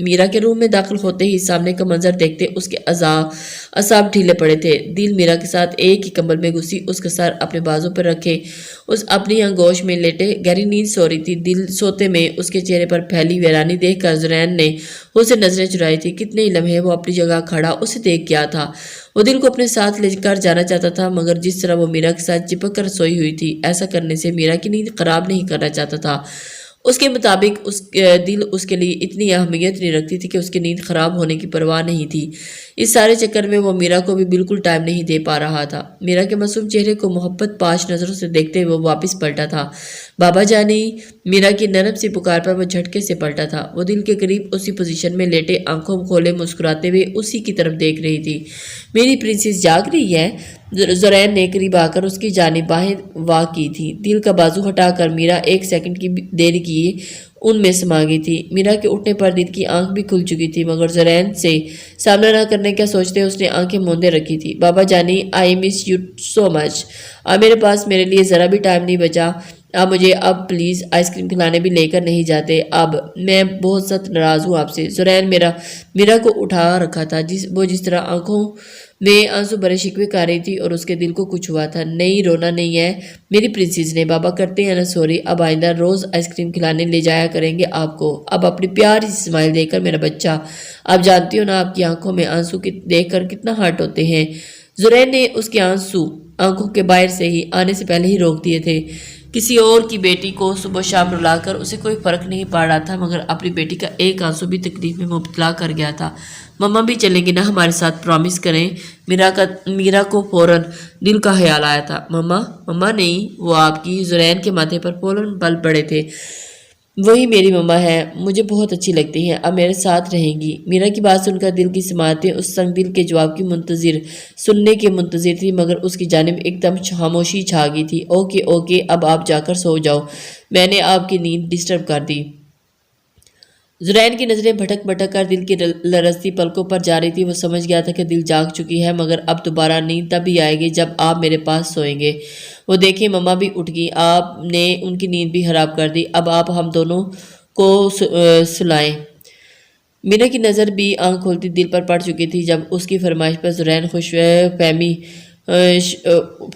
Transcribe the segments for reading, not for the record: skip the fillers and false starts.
میرا کے روم میں داخل ہوتے ہی سامنے کا منظر دیکھتے اس کے اعصاب ڈھیلے پڑے تھے۔ دل میرا کے ساتھ ایک ہی کمبل میں گھسی، اس کا سر اپنے بازو پر رکھے اس اپنی آغوش میں لیٹے گہری نیند سو رہی تھی۔ دل سوتے میں اس کے چہرے پر پھیلی ویرانی دیکھ کر زرین نے اسے نظریں چرائی تھی۔ کتنے ہی لمحے وہ اپنی جگہ کھڑا اسے دیکھ گیا تھا۔ وہ دل کو اپنے ساتھ لے کر جانا چاہتا تھا، مگر جس طرح وہ میرا کے ساتھ چپک کر سوئی ہوئی تھی، ایسا کرنے سے میرا کی نیند خراب نہیں کرنا چاہتا تھا۔ اس کے مطابق دل اس کے لیے اتنی اہمیت نہیں رکھتی تھی کہ اس کی نیند خراب ہونے کی پرواہ نہیں تھی۔ اس سارے چکر میں وہ میرا کو بھی بالکل ٹائم نہیں دے پا رہا تھا۔ میرا کے معصوم چہرے کو محبت پاش نظروں سے دیکھتے وہ واپس پلٹا تھا۔ بابا جانی، میرا کی نرم سی پکار پر وہ جھٹکے سے پلٹا تھا۔ وہ دل کے قریب اسی پوزیشن میں لیٹے آنکھوں کھولے مسکراتے ہوئے اسی کی طرف دیکھ رہی تھی۔ میری پرنسس جاگ رہی ہے؟ زرین نے قریب آ کر اس کی جانب باہیں واہ کی تھی۔ دل کا بازو ہٹا کر میرا ایک سیکنڈ کی دیر کی ان میں سما گئی تھی۔ میرا کے اٹھنے پر دل کی آنکھ بھی کھل چکی تھی، مگر زرین سے سامنا نہ کرنے کا سوچتے اس نے آنکھیں موندے رکھی تھی۔ بابا جانی، آئی مس یو سو مچ۔ اب میرے پاس میرے لیے ذرا بھی ٹائم نہیں بچا۔ آپ مجھے اب پلیز آئس کریم کھلانے بھی لے کر نہیں جاتے؟ اب میں بہت سخت ناراض ہوں آپ سے۔ زرین میرا کو اٹھا رکھا تھا، وہ جس طرح آنکھوں میں آنسو بھرے شکوے کر رہی تھی اور اس کے دل کو کچھ ہوا تھا۔ نہیں، رونا نہیں ہے میری پرنسس نے، بابا کرتے ہیں نا سوری۔ اب آئندہ روز آئس کریم کھلانے لے جایا کریں گے آپ کو۔ اب اپنی پیاری سی اسمائل دے کر میرا بچہ۔ آپ جانتی ہو نا آپ کی آنکھوں میں آنسو دیکھ کر کتنا ہرٹ ہوتے ہیں۔ زرین نے اس کے آنسو آنکھوں کے باہر سے ہی آنے سے پہلے ہی روک دیے تھے۔ کسی اور کی بیٹی کو صبح شام رلا کر اسے کوئی فرق نہیں پڑ رہا تھا، مگر اپنی بیٹی کا ایک آنسو بھی تکلیف میں مبتلا کر گیا تھا۔ مما بھی چلیں گی نا ہمارے ساتھ، پرامس کریں؟ میرا کو فوراً دل کا خیال آیا تھا۔ مما نہیں، وہ آپ کی۔ زرین کے ماتھے پر فوراً بل پڑے تھے۔ وہی میری مما ہے، مجھے بہت اچھی لگتی ہیں، اب میرے ساتھ رہیں گی۔ میرا کی بات سن کر دل کی سماعتیں اس سنگ دل کے جواب کی سننے کے منتظر تھی، مگر اس کی جانب ایک دم خاموشی چھا گئی تھی۔ اوکے، اب آپ جا کر سو جاؤ، میں نے آپ کی نیند ڈسٹرب کر دی۔ زرین کی نظریں بھٹک کر دل کی لرزتی پلکوں پر جا رہی تھی۔ وہ سمجھ گیا تھا کہ دل جاگ چکی ہے، مگر اب دوبارہ نیند تب ہی آئے گی جب آپ میرے پاس سوئیں گے۔ وہ دیکھیں مما بھی اٹھ گئی، آپ نے ان کی نیند بھی خراب کر دی، اب آپ ہم دونوں کو سلائیں۔ میرا کی نظر بھی آنکھ کھولتی دل پر پڑ چکی تھی جب اس کی فرمائش پر زرین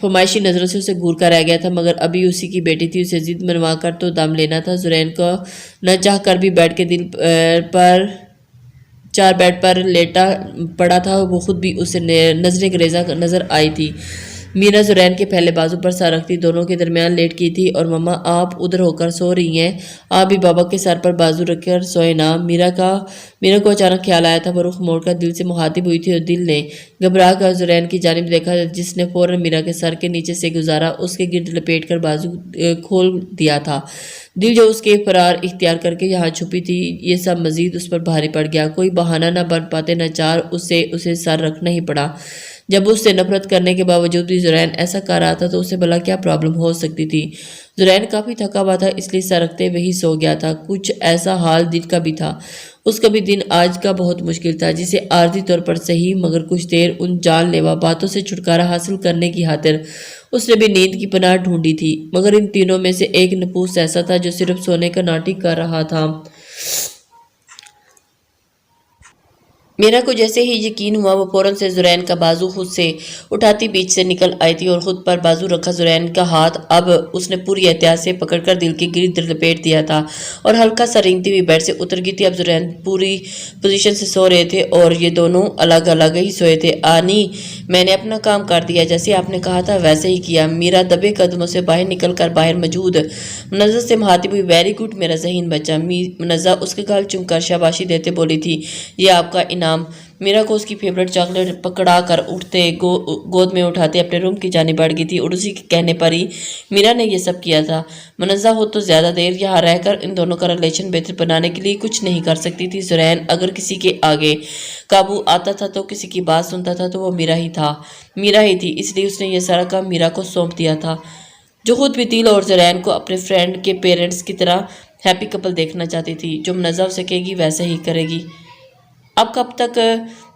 فرمائشی نظروں سے اسے گھور کر رہ گیا تھا، مگر ابھی اسی کی بیٹی تھی، اسے ضد منوا کر تو دم لینا تھا۔ زرین کو نہ چاہ کر بھی بیٹھ کے دل پر بیڈ پر لیٹا پڑا تھا، وہ خود بھی اسے نظریں گریزاں نظر آئی تھی۔ میرا زرین کے پہلے بازو پر سر رکھتی دونوں کے درمیان لیٹ کی تھی، اور مما آپ ادھر ہو کر سو رہی ہیں، آپ بھی بابا کے سر پر بازو رکھ کر سوئے نا۔ میرا کو اچانک خیال آیا تھا، وہ رخ موڑ کر دل سے مخاطب ہوئی تھی، اور دل نے گھبرا کر زرین کی جانب دیکھا، جس نے فوراً میرا کے سر کے نیچے سے گزارا، اس کے گرد لپیٹ کر بازو کھول دیا تھا۔ دل جو اس کے فرار اختیار کر کے یہاں چھپی تھی، یہ سب مزید اس پر بھاری پڑ گیا۔ کوئی بہانہ نہ بن پاتے نہ چار، اسے سر رکھنا ہی پڑا۔ جب اس سے نفرت کرنے کے باوجود بھی زرین ایسا کر رہا تھا تو اسے بھلا کیا پرابلم ہو سکتی تھی؟ زرین کافی تھکا ہوا تھا، اس لیے سر رکھتے وہی سو گیا تھا۔ کچھ ایسا حال دل کا بھی تھا، اس کا بھی دن آج کا بہت مشکل تھا، جسے عارضی طور پر صحیح مگر کچھ دیر ان جان لیوا باتوں سے چھٹکارا حاصل کرنے کی خاطر اس نے بھی نیند کی پناہ ڈھونڈی تھی، مگر ان تینوں میں سے ایک نپوس ایسا تھا جو صرف سونے کا ناٹک کر رہا تھا۔ میرا کو جیسے ہی یقین ہوا وہ فوراً سے زرین کا بازو خود سے اٹھاتی بیچ سے نکل آئی تھی اور خود پر بازو رکھا زرین کا ہاتھ اب اس نے پوری احتیاط سے پکڑ کر دل کے گرد لپیٹ دیا تھا اور ہلکا سا رینگتی ہوئی بیڈ سے اتر گئی تھی۔ اب زرین پوری پوزیشن سے سو رہے تھے اور یہ دونوں الگ الگ ہی سوئے تھے۔ آنی، میں نے اپنا کام کر دیا، جیسے آپ نے کہا تھا ویسے ہی کیا۔ میرا دبے قدموں سے باہر نکل کر باہر موجود منزہ سے مخاطب ہوئی، ویری گڈ میرا ذہین بچہ۔ منزہ اس کے گال چوم کر شاباشی دیتے بولی تھی، یہ آپ کا انعام۔ میرا کو اس کی فیوریٹ چاکلیٹ پکڑا کر اٹھتے گود میں اٹھاتے اپنے روم کی جانب بڑھ گئی تھی اور اسی کے کہنے پر ہی میرا نے یہ سب کیا تھا۔ منزہ ہو تو زیادہ دیر یہاں رہ کر ان دونوں کا ریلیشن بہتر بنانے کے لیے کچھ نہیں کر سکتی تھی۔ زرین اگر کسی کے آگے قابو آتا تھا تو کسی کی بات سنتا تھا تو وہ میرا ہی تھی، اس لیے اس نے یہ سارا کام میرا کو سونپ دیا تھا، جو خود بھی دل اور زرین کو اپنے فرینڈ کے پیرنٹس کی طرح ہیپی کپل دیکھنا چاہتی تھی۔ جو منزہ اسے کہے گی ویسا ہی کرے گی۔ اب کب تک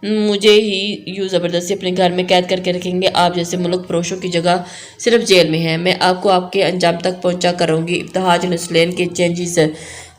مجھے ہی یوں زبردستی اپنے گھر میں قید کر کے رکھیں گے؟ آپ جیسے ملک پروشوں کی جگہ صرف جیل میں ہے۔ میں آپ کو آپ کے انجام تک پہنچا کروں گی۔ ابتہاج نسلین کے چینجز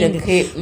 4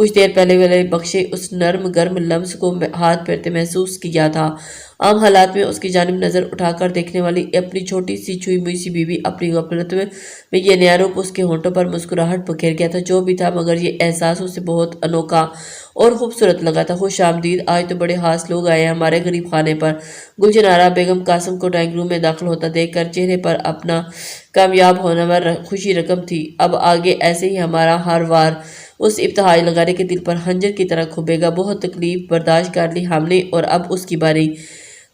کچھ دیر پہلے والے بخشے اس نرم گرم لمس کو ہاتھ پھیرتے محسوس کیا تھا۔ عام حالات میں اس کی جانب نظر اٹھا کر دیکھنے والی اپنی چھوٹی سی چھوئی موئی سی بیوی اپنی غفلت میں یہ نیا روپ اس کے ہونٹوں پر مسکراہٹ بکھیر گیا تھا۔ جو بھی تھا مگر یہ احساس اسے بہت انوکھا اور خوبصورت لگا تھا۔ خوش آمدید، آج تو بڑے خاص لوگ آئے ہیں ہمارے غریب خانے پر۔ گلشن آرا بیگم قاسم کو ڈرائنگ روم میں داخل ہوتا دیکھ کر چہرے پر اپنا کامیاب ہونے پر خوشی رقم تھی۔ اب آگے ایسے ہی ہمارا ہر وار اس ابتہاج لگانے کے دل پر خنجر کی طرح کھبے گا۔ بہت تکلیف برداشت کر لی ہم نے اور اب اس کی باری۔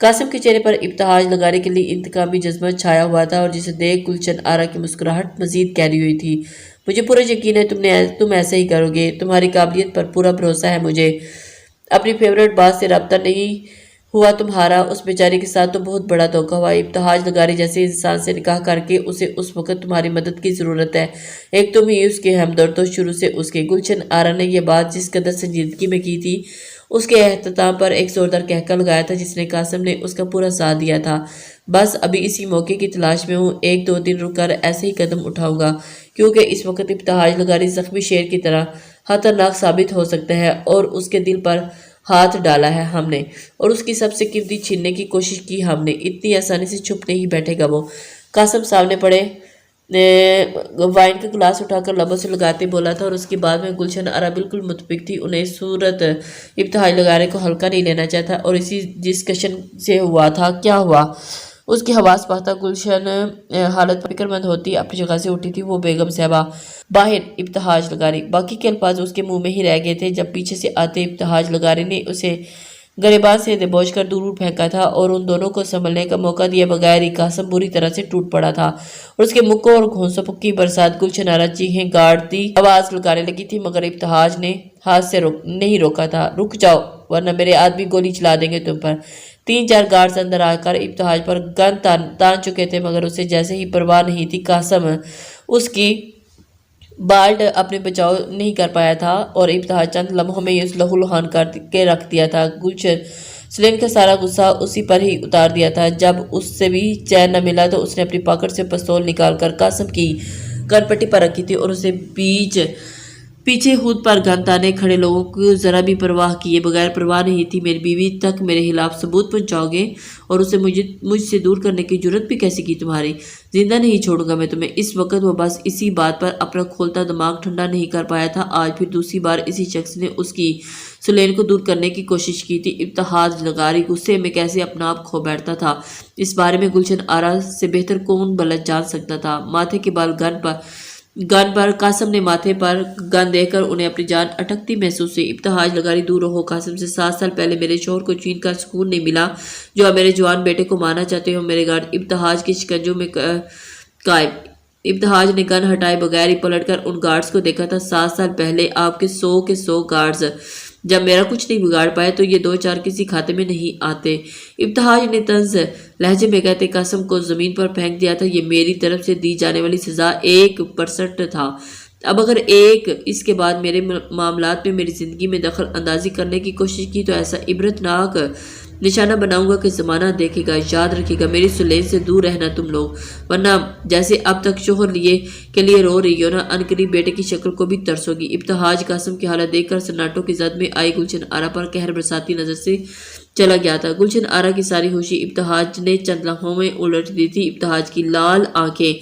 قاسم کے چہرے پر ابتہاج لگانے کے لیے انتقامی جذبہ چھایا ہوا تھا اور جسے دیکھ گلشن آرا کی مسکراہٹ مزید گہری ہوئی تھی۔ مجھے پورا یقین ہے تم ایسا ہی کرو گے، تمہاری قابلیت پر پورا بھروسہ ہے مجھے۔ اپنی فیورٹ بات سے رابطہ نہیں ہوا تمہارا، اس بیچاری کے ساتھ تو بہت بڑا دھوکہ ہوا۔ ابتہاج لگاری جیسے انسان سے نکاح کر کے اسے اس وقت تمہاری مدد کی ضرورت ہے۔ ایک تم ہی اس کے ہمدرد ہو شروع سے اس کے۔ گلشن آرا نے یہ بات جس قدر سنجیدگی میں کی تھی، اس کے اختتام پر ایک زوردار کہکا لگایا تھا جس نے قاسم نے اس کا پورا ساتھ دیا تھا۔ بس ابھی اسی موقع کی تلاش میں ہوں، ایک دو دن رک کر ایسے ہی قدم اٹھاؤں گا، کیونکہ اس وقت ابتہاج لگاری زخمی شیر کی طرح خطرناک ثابت ہو سکتا ہے اور اس کے دل پر ہاتھ ڈالا ہے ہم نے اور اس کی سب سے قیمتی چھیننے کی کوشش کی ہم نے۔ اتنی آسانی سے چھپ نہیں بیٹھے گا وہ۔ قاسم سامنے پڑے وائن کا گلاس اٹھا کر لبوں سے لگاتے بولا تھا اور اس کی بات میں گلشن آرا بالکل متفق تھی۔ انہیں صورت ابتہاج لگانے کو ہلکا نہیں لینا چاہتا اور اسی ڈسکشن سے ہوا تھا کیا ہوا۔ اس کی حواس پختہ گلشن حالت پر فکر مند ہوتی اپنی جگہ سے اٹھی تھی۔ وہ بیگم صاحبہ باہر، ابتہاج لگاری۔ باقی کے الفاظ اس کے منہ میں ہی رہ گئے تھے جب پیچھے سے آتے ابتہاج لگاری نے اسے گریبان سے دبوچ کر دور پھینکا تھا اور ان دونوں کو سنبھلنے کا موقع دیے بغیر ہی قاسم بری طرح سے ٹوٹ پڑا تھا اور اس کے مکوں اور گھونسوں کی برسات۔ گلشن آرا چیخیں گاڑتی آواز لگانے لگی تھی مگر ابتہاج نے ہاتھ سے نہیں روکا تھا۔ رک جاؤ ورنہ میرے آدمی گولی چلا دیں گے تم پر۔ 3-4 گارڈز اندر آ کر ابتہاج پر گن تان چکے تھے مگر اسے جیسے ہی پرواہ نہیں تھی۔ قاسم اس کی بالٹ اپنے بچاؤ نہیں کر پایا تھا اور ابتہاج چند لمحوں میں اس لہو لہان کر کے رکھ دیا تھا۔ گلشن سلین کا سارا غصہ اسی پر ہی اتار دیا تھا۔ جب اس سے بھی چین نہ ملا تو اس نے اپنی پاکٹ سے پستول نکال کر قاسم کی کانپٹی پر رکھی تھی اور اسے پیچھے خود پر گن تانے کھڑے لوگوں کو ذرا بھی پرواہ کیے بغیر پرواہ نہیں تھی۔ میری بیوی تک میرے خلاف ثبوت پہنچاؤ گے اور اسے مجھ سے دور کرنے کی جرت بھی کیسی کی تمہاری؟ زندہ نہیں چھوڑوں گا میں تمہیں۔ اس وقت وہ بس اسی بات پر اپنا کھولتا دماغ ٹھنڈا نہیں کر پایا تھا۔ آج پھر دوسری بار اسی شخص نے اس کی سلین کو دور کرنے کی کوشش کی تھی۔ ابتہاج لگاری غصے میں کیسے اپنا آپ کھو بیٹھتا تھا، اس بارے میں گلشن آرا سے بہتر کون بلد جان سکتا تھا۔ ماتھے کے بال گن پر قاسم نے ماتھے پر گن دے کر انہیں اپنی جان اٹکتی محسوس ہوئی۔ ابتہاج لگاری دور رہو، قاسم سے 7 سال پہلے میرے شوہر کو چھین کر سکون نہیں ملا جو اب میرے جوان بیٹے کو مارنا چاہتے ہو۔ میرے گارڈ ابتہاج کے شکنجوں میں قائم۔ ابتہاج نے گن ہٹائے بغیر ہی پلٹ کر ان گارڈز کو دیکھا تھا۔ 7 سال پہلے آپ کے 100 گارڈز جب میرا کچھ نہیں بگاڑ پائے تو یہ 2-4 کسی کھاتے میں نہیں آتے۔ ابتہاج نے طنز لہجے میں کہتے قاسم کو زمین پر پھینک دیا تھا۔ یہ میری طرف سے دی جانے والی سزا 1% تھا۔ اب اگر اس کے بعد میرے معاملات میں میری زندگی میں دخل اندازی کرنے کی کوشش کی تو ایسا عبرتناک نشانہ بناؤں گا کہ زمانہ دیکھے گا، یاد رکھے گا۔ میری سلین سے دور رہنا تم لوگ، ورنہ جیسے اب تک شوہر کے لیے رو رہی ہو نا، انقریب بیٹے کی شکل کو بھی ترسو گی۔ ابتہاج قاسم کی حالت دیکھ کر سناٹوں کی زد میں آئی گلشن آرا پر قہر برساتی نظر سے چلا گیا تھا۔ گلشن آرا کی ساری ہوشی ابتہاج نے چند لمحوں میں الٹ دی تھی۔ ابتہاج کی لال آنکھیں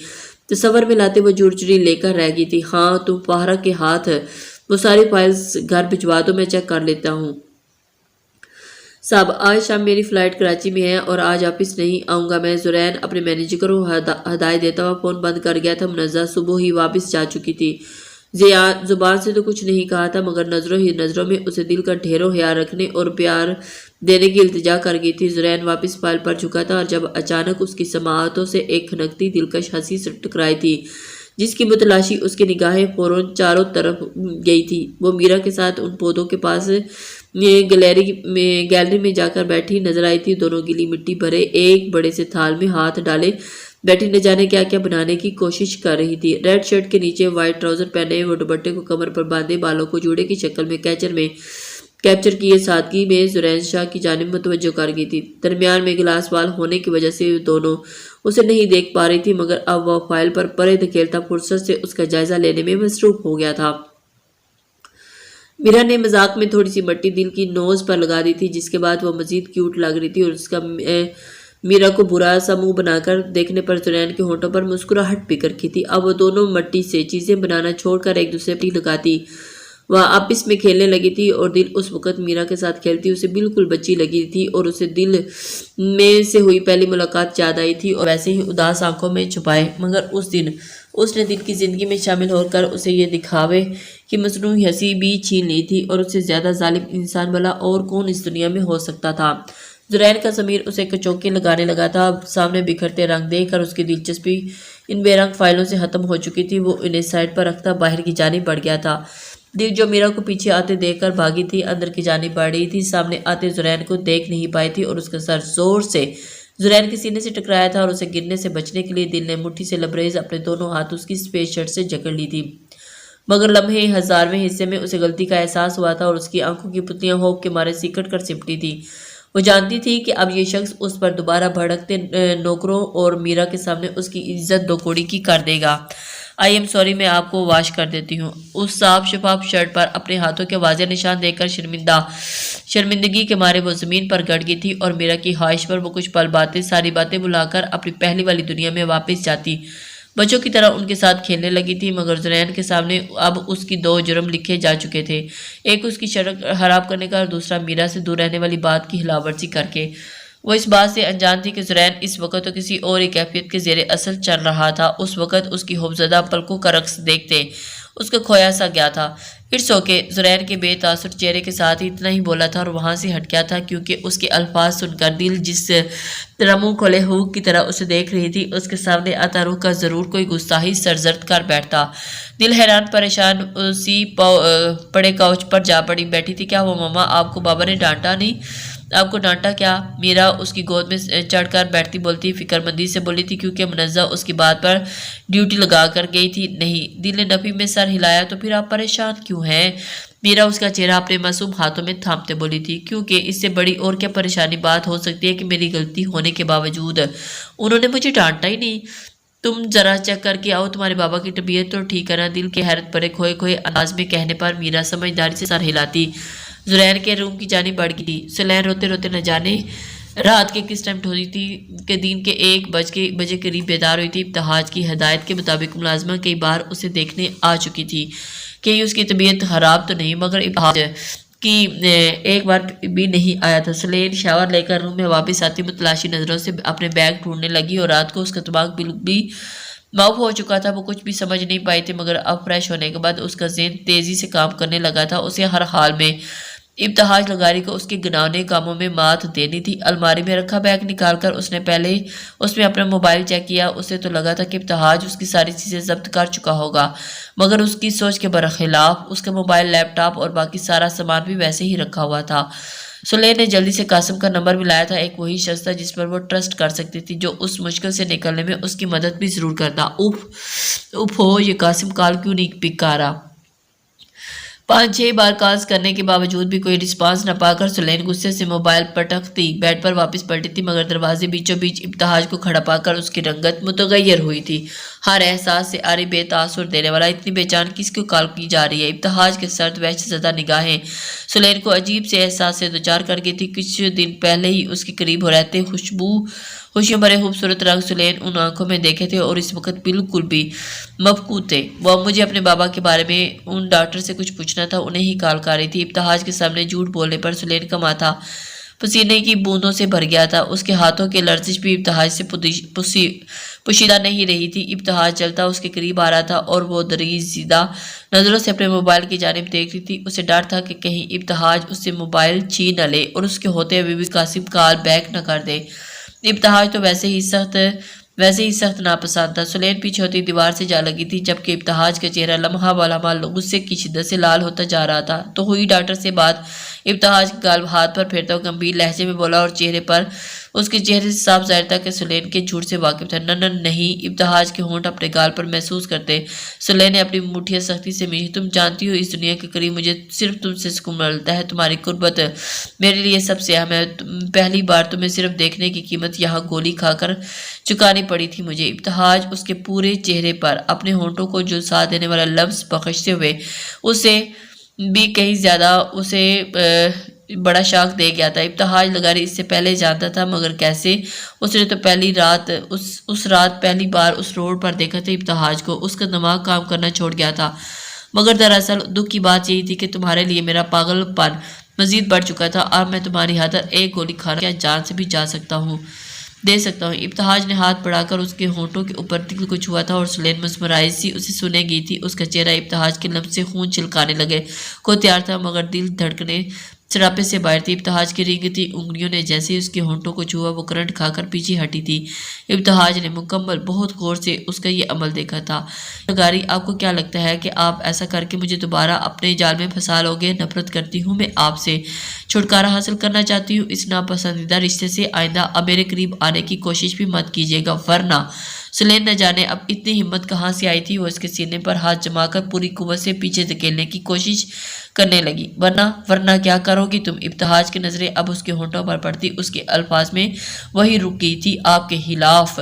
تصور میں لاتے وہ جھرجھری لے کر رہ گئی تھی۔ ہاں تم فاہرہ کے ہاتھ وہ ساری فائلز گھر بھجوا دو، میں چیک کر لیتا ہوں۔ صاحب آج شام میری فلائٹ کراچی میں ہے اور آج واپس نہیں آؤں گا میں۔ زرین اپنے مینیجر کو ہدایت دیتا ہوا فون بند کر گیا تھا۔ منزہ صبح ہی واپس جا چکی تھی۔ زبان سے تو کچھ نہیں کہا تھا مگر نظروں میں اسے دل کا ڈھیروں خیال رکھنے اور پیار دینے کی التجا کر گئی تھی۔ زرین واپس فائل پر جھکا تھا اور جب اچانک اس کی سماعتوں سے ایک کھنکتی دلکش ہنسی ٹکرائی تھی جس کی متلاشی اس کی نگاہیں فوراً چاروں طرف گئی تھی۔ وہ میرا کے ساتھ ان پودوں کے پاس گیلری میں جا کر بیٹھی نظر آئی تھی۔ دونوں گیلی مٹی بھرے ایک بڑے سے تھال میں ہاتھ ڈالے بیٹھی نہ جانے کیا کیا بنانے کی کوشش کر رہی تھی۔ ریڈ شرٹ کے نیچے وائٹ ٹراؤزر پہنے وہ دوپٹے کو کمر پر باندھے، بالوں کو جوڑے کی شکل میں کیپچر کیے سادگی میں زرین شاہ کی جانب متوجہ کر گئی تھی۔ درمیان میں گلاس وال ہونے کی وجہ سے دونوں اسے نہیں دیکھ پا رہی تھی مگر اب وہ فائل پر پرے دھکیلتا فرصت سے اس کا جائزہ لینے میں مصروف ہو گیا تھا۔ میرا نے مذاق میں تھوڑی سی مٹی دل کی نوز پر لگا دی تھی، جس کے بعد وہ مزید کیوٹ لگ رہی تھی اور اس کا میرا کو برا سا منہ بنا کر دیکھنے پر زرین کے ہونٹوں پر مسکراہٹ بکھر کی تھی۔ اب وہ دونوں مٹی سے چیزیں بنانا چھوڑ کر ایک دوسرے پر لگاتی، وہ آپس میں کھیلنے لگی تھی اور دل اس وقت میرا کے ساتھ کھیلتی اسے بالکل بچی لگی تھی اور اسے دل میں سے ہوئی پہلی ملاقات یاد آئی تھی اور ویسے ہی اداس آنکھوں میں چھپائے، مگر اس دن اس نے دل کی زندگی میں شامل ہو کر اسے یہ دکھاوے کہ مصنوعی ہنسی بھی چھین لی تھی، اور اس سے زیادہ ظالم انسان بھلا اور کون اس دنیا میں ہو سکتا تھا۔ زرین کا ضمیر اسے کچوکے لگانے لگا تھا۔ سامنے بکھرتے رنگ دیکھ کر اس کی دلچسپی ان بے رنگ فائلوں سے ختم ہو چکی تھی، وہ انہیں سائڈ پر رکھتا باہر کی جانب بڑھ گیا تھا۔ دل جو میرا کو پیچھے آتے دیکھ کر بھاگی تھی، اندر کی جانب بڑھ رہی تھی، سامنے آتے زرین کو دیکھ نہیں پائی تھی اور اس کا سر زور سے زرین کے سینے سے ٹکرایا تھا اور اسے گرنے سے بچنے کے لیے دل نے مٹھی سے لبریز اپنے دونوں ہاتھ اس کی سفید شرٹ سے جکڑ لی تھی، مگر لمحے ہزارویں حصے میں اسے غلطی کا احساس ہوا تھا اور اس کی آنکھوں کی پتلیاں ہوپ کے مارے سکڑ کر سمٹی تھی۔ وہ جانتی تھی کہ اب یہ شخص اس پر دوبارہ بھڑکتے نوکروں اور میرا کے سامنے اس کی عزت دو کوڑی کی کر دے گا۔ آئی ایم سوری، میں آپ کو واش کر دیتی ہوں۔ اس صاف شفاف شرٹ پر اپنے ہاتھوں کے واضح نشان دیکھ کر شرمندگی کے مارے وہ زمین پر گڑ گئی تھی اور میرا کی خواہش پر وہ کچھ پل ساری باتیں بلا کر اپنی پہلی والی دنیا میں واپس جاتی، بچوں کی طرح ان کے ساتھ کھیلنے لگی تھی، مگر زرین کے سامنے اب اس کی دو جرم لکھے جا چکے تھے، ایک اس کی شرٹ خراب کرنے کا اور دوسرا میرا سے دور رہنے والی بات کی خلاف ورزی کر کے۔ وہ اس بات سے انجان تھی کہ زرین اس وقت تو کسی اور ہی کیفیت کے زیر اثر چل رہا تھا۔ اس وقت اس کی خوفزدہ پلکوں کا رقص دیکھتے اس کا کھویا سا گیا تھا۔ اٹس اوکے، زرین کے بے تاثر چہرے کے ساتھ ہی اتنا ہی بولا تھا اور وہاں سے ہٹ گیا تھا، کیونکہ اس کے الفاظ سن کر دل جس طرح منہ کھولے ہوک کی طرح اسے دیکھ رہی تھی، اس کے سامنے آتا روح کا ضرور کوئی گستاخی سرزد کر بیٹھتا۔ دل حیران پریشان اسی پڑے کاؤچ پر جا پڑی بیٹھی تھی۔ کیا وہ ماما، آپ کو بابا نے ڈانٹا نہیں؟ آپ کو ڈانٹا کیا؟ میرا اس کی گود میں چڑھ کر بیٹھتی بولتی فکر مندی سے بولی تھی، کیونکہ منزہ اس کی بات پر ڈیوٹی لگا کر گئی تھی۔ نہیں، دل نے نفی میں سر ہلایا۔ تو پھر آپ پریشان کیوں ہیں؟ میرا اس کا چہرہ اپنے معصوم ہاتھوں میں تھامتے بولی تھی، کیونکہ اس سے بڑی اور کیا پریشانی بات ہو سکتی ہے کہ میری غلطی ہونے کے باوجود انہوں نے مجھے ڈانٹا ہی نہیں۔ تم ذرا چیک کر کے آؤ، تمہارے بابا کی طبیعت تو ٹھیک ہے نا؟ دل کے حیرت بھرے کھوئے انداز میں کہنے پر میرا سمجھداری سے سر ہلاتی زرین کے روم کی جانب بڑھ گئی۔ سلین روتے روتے نہ جانے رات کے کس ٹائم ہوئی تھی کہ دن کے 1 بجے قریب بیدار ہوئی تھی۔ ابتہاج کی ہدایت کے مطابق ملازمہ کئی بار اسے دیکھنے آ چکی تھی کہ اس کی طبیعت خراب تو نہیں، مگر ابتہاج کی ایک بار بھی نہیں آیا تھا۔ سلین شاور لے کر روم میں واپس آتی متلاشی نظروں سے اپنے بیگ ڈھونڈنے لگی اور رات کو اس کا دماغ بالکل بھی معاف ہو چکا تھا، وہ کچھ بھی سمجھ نہیں پائی تھی، مگر اب فریش ہونے کے بعد اس کا ذہن تیزی سے کام کرنے لگا تھا۔ اسے ہر حال میں ابتہاج لغاری کو اس کے گناونے کاموں میں مات دینی تھی۔ الماری میں رکھا بیگ نکال کر اس نے پہلے اس میں اپنا موبائل چیک کیا۔ اسے تو لگا تھا کہ ابتہاج اس کی ساری چیزیں ضبط کر چکا ہوگا، مگر اس کی سوچ کے برخلاف اس کا موبائل، لیپ ٹاپ اور باقی سارا سامان بھی ویسے ہی رکھا ہوا تھا۔ سلین نے جلدی سے قاسم کا نمبر بھی لایا تھا، ایک وہی شخص تھا جس پر وہ ٹرسٹ کر سکتی تھی، جو اس مشکل سے نکلنے میں اس کی مدد بھی ضرور کرتا۔ اف ہو، یہ قاسم کال کیوں نہیں پک کر رہا؟ 5-6 بار کالز کرنے کے باوجود بھی کوئی رسپانس نہ پا کر سلین غصے سے موبائل پٹکتی بیڈ پر واپس پلٹی تھی، مگر دروازے بیچوں بیچ ابتہاج کو کھڑا پا کر اس کی رنگت متغیر ہوئی تھی۔ ہر احساس سے آری بے تاثر دینے والا، اتنی بے جان کس کو کال کی جا رہی ہے؟ ابتہاج کے سرد وحشت زدہ نگاہیں سلین کو عجیب سے احساس سے دوچار کر گئی تھی۔ کچھ دن پہلے ہی اس کے قریب ہو رہتے خوشیوں بھرے خوبصورت رنگ سلین ان آنکھوں میں دیکھے تھے اور اس وقت بالکل بھی مفقود تھے۔ وہ مجھے اپنے بابا کے بارے میں ان ڈاکٹر سے کچھ پوچھنا تھا، انہیں ہی کال کر رہی تھی۔ ابتہاج کے سامنے جھوٹ بولنے پر سلین کا ماتھا پسینے کی بوندوں سے بھر گیا تھا، اس کے ہاتھوں کی لرزش بھی ابتہاج سے پوشیدہ نہیں رہی تھی۔ ابتہاج چلتا اس کے قریب آ رہا تھا اور وہ دریزیدہ نظروں سے اپنے موبائل کی جانب دیکھ رہی تھی۔ اسے ڈر تھا کہ کہیں ابتہاج اس سے موبائل چھین نہ لے اور اس کے ہوتے ہوئے بھی قاسم کال بیک نہ کر دے۔ ابتہاج تو ویسے ہی سخت ناپسند تھا۔ سلین پیچھے ہوتی دیوار سے جا لگی تھی، جبکہ ابتہاج کا چہرہ لمحہ بلمحہ غصے کی شدت سے لال ہوتا جا رہا تھا۔ تو ہوئی ڈاکٹر سے بات؟ ابتہاج کے گال ہاتھ پر پھیرتا ہوا گمبھیر لہجے میں بولا اور اس کے چہرے سے صاف ظاہر تھا کہ سلین کے جھوٹ سے واقف تھا۔ نہیں، ابتہاج کے ہونٹ اپنے گال پر محسوس کرتے سلین نے اپنی مٹھیاں سختی سے میچھی۔ تم جانتی ہو، اس دنیا کے قریب مجھے صرف تم سے سکون ملتا ہے، تمہاری قربت میرے لیے سب سے اہم ہے۔ پہلی بار تمہیں صرف دیکھنے کی قیمت یہاں گولی کھا کر چکانی پڑی تھی مجھے۔ ابتہاج اس کے پورے چہرے پر اپنے ہونٹوں کو جھلسا دینے والا لفظ بخشتے ہوئے اسے بھی کہیں زیادہ اسے بڑا شاک دے گیا تھا۔ ابتہاج لغاری اس سے پہلے جانتا تھا، مگر کیسے؟ اس نے تو اس رات پہلی بار اس روڈ پر دیکھا تھا ابتہاج کو۔ اس کا دماغ کام کرنا چھوڑ گیا تھا۔ مگر دراصل دکھ کی بات یہی تھی کہ تمہارے لیے میرا پاگل پن مزید بڑھ چکا تھا۔ اب میں تمہاری خاطر ایک گولی کھانا کیا جان سے بھی دے سکتا ہوں۔ ابتہاج نے ہاتھ بڑھا کر اس کے ہونٹوں کے اوپر تل کو چھوا تھا اور سلین مسمرائی سی اسے سنے گئی تھی۔ اس کا چہرہ ابتہاج کے لب سے خون چھلکانے لگے کو تیار تھا، مگر دل دھڑکنے سراپے سے باہر تھی۔ ابتہاج کی رینگتی انگلیوں نے جیسے ہی اس کے ہونٹوں کو چھوا، وہ کرنٹ کھا کر پیچھے ہٹی تھی۔ ابتہاج نے مکمل بہت غور سے اس کا یہ عمل دیکھا تھا۔ لغاری، آپ کو کیا لگتا ہے کہ آپ ایسا کر کے مجھے دوبارہ اپنے جال میں پھنسا لو گے؟ نفرت کرتی ہوں میں آپ سے، چھٹکارا حاصل کرنا چاہتی ہوں۔ اس ناپسندیدہ رشتے سے آئندہ اب میرے قریب آنے کی کوشش بھی مت کیجیے گا، ورنہ… سلین نہ جانے اب اتنی ہمت کہاں سے آئی تھی، وہ اس کے سینے پر ہاتھ جما کر پوری قوت سے پیچھے دھکیلنے کی کوشش کرنے لگی۔ ورنہ کیا کرو گی تم؟ ابتہاج کی نظریں اب اس کے ہونٹوں پر پڑتی، اس کے الفاظ میں وہی رک گئی تھی۔ آپ کے خلاف